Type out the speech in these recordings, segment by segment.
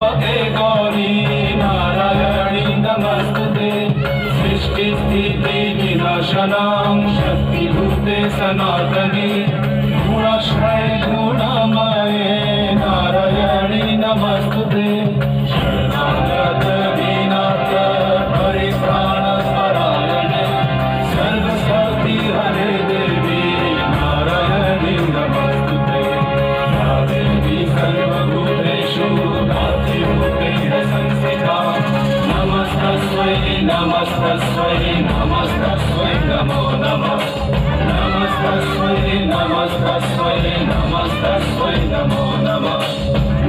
गौरी नारायणी नमस्तुते सृष्टि स्थिति विनाशनां शक्तिभूते सनातने गुणाश्रय गुणमये नारायणी नमस्तुते शरणागत विनाथ परित्राण परायणे सर्वशक्ति हरे देवी नारायणी नमस्तुते या देवी सर्वभूतेषु नमस्तस्मै नमस्तस्मै नमो नमः नमस्तस्मै नमस्तस्मै नमस्तस्मै नमो नमः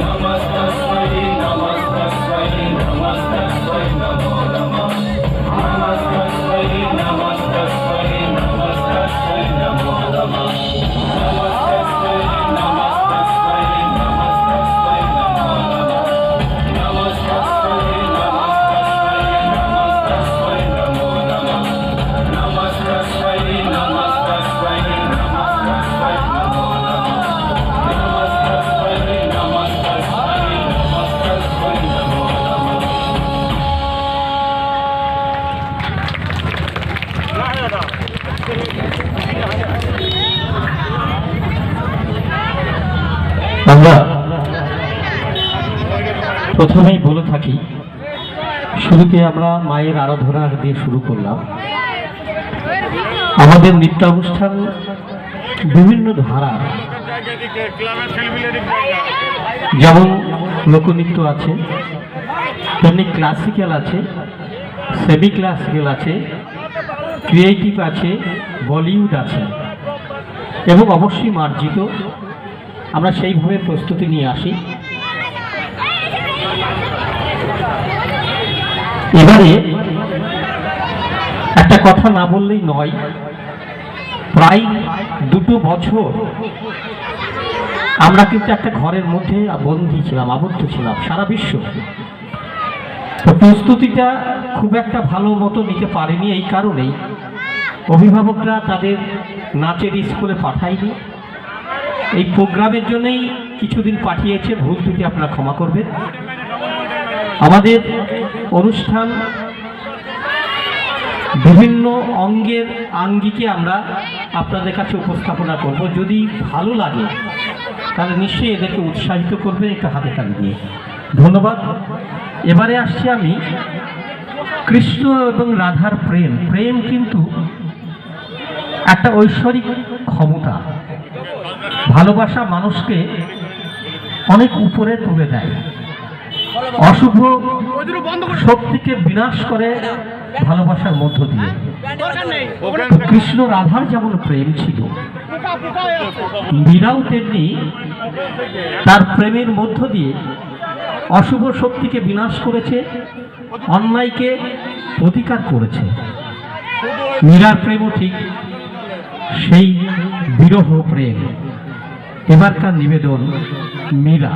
नमस्तस्मै नमस्तस्मै नमस्तस्मै नमो नमः नमस्तस्मै नमस्तस्मै नमस्तस्मै नमो नमः नमस्तस्मै नमस्तस्मै नमस्तस्मै नमो नमः नमस्तस्मै আমরা প্রথমেই বলে থাকি, শুরুতে আমরা মায়ের আরাধনা দিয়ে শুরু করলাম। আমাদের নৃত্যানুষ্ঠান বিভিন্ন ধারা, যেমন লোকনৃত্য আছে, তেমনি ক্লাসিক্যাল আছে, সেমি ক্লাসিক্যাল আছে, ক্রিয়েটিভ আছে, বলিউড আছে এবং অবশ্যই মার্জিত। আমরা সেইভাবে প্রস্তুতি নিয়ে আসি। এবারে একটা কথা না বললেই নয়, প্রায় 2 বছর আমরা কিন্তু একটা ঘরের মধ্যে বন্দী ছিলাম, আবদ্ধ ছিলাম সারা বিশ্ব। তো প্রস্তুতিটা খুব একটা ভালো মতো নিতে পারেনি। এই কারণেই অভিভাবকরা তাদের নাচের স্কুলে পাঠায়নি। এই প্রোগ্রামের জন্যই কিছুদিন পাঠিয়েছে, ভুল ত্রুটি আপনারা ক্ষমা করবেন। আমাদের অনুষ্ঠান বিভিন্ন অঙ্গের আঙ্গিকে আমরা আপনাদের কাছে উপস্থাপনা করব। যদি ভালো লাগে তাহলে নিশ্চয়ই এদেরকে উৎসাহিত করবেন একটা হাতে তালি দিয়ে। ধন্যবাদ। এবারে আসছি আমি কৃষ্ণ এবং রাধার প্রেম। প্রেম কিন্তু একটা ঐশ্বরিক ক্ষমতা। ভালোবাসা মানুষকে অনেক উপরে তুলে দেয়, অশুভ শক্তিকে বিনাশ করে ভালোবাসার মধ্য দিয়ে। কৃষ্ণ রাধার যেমন প্রেম ছিল, মীরাও তেমনি তার প্রেমের মধ্য দিয়ে অশুভ শক্তিকে বিনাশ করেছে, অন্যায়কে প্রতিকার করেছে। মীরার প্রেমও ঠিক সেই বিরহ প্রেম। এবারকার নিবেদন মীরা।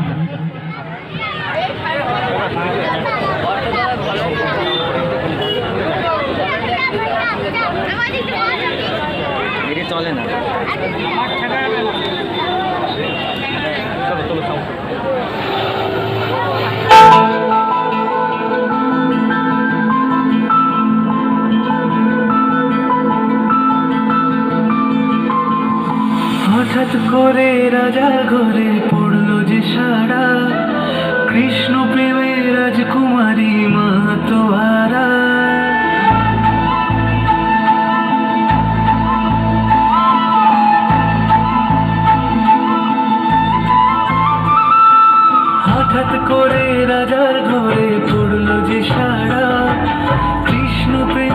চলে না। হঠাৎ করে রাজার ঘরে পড়লো যে সারা, কৃষ্ণ প্রেমে রাজকুমারী মাতোহারা। হঠাৎ করে রাজার ঘরে পড়লো যে সারা, কৃষ্ণ প্রেমে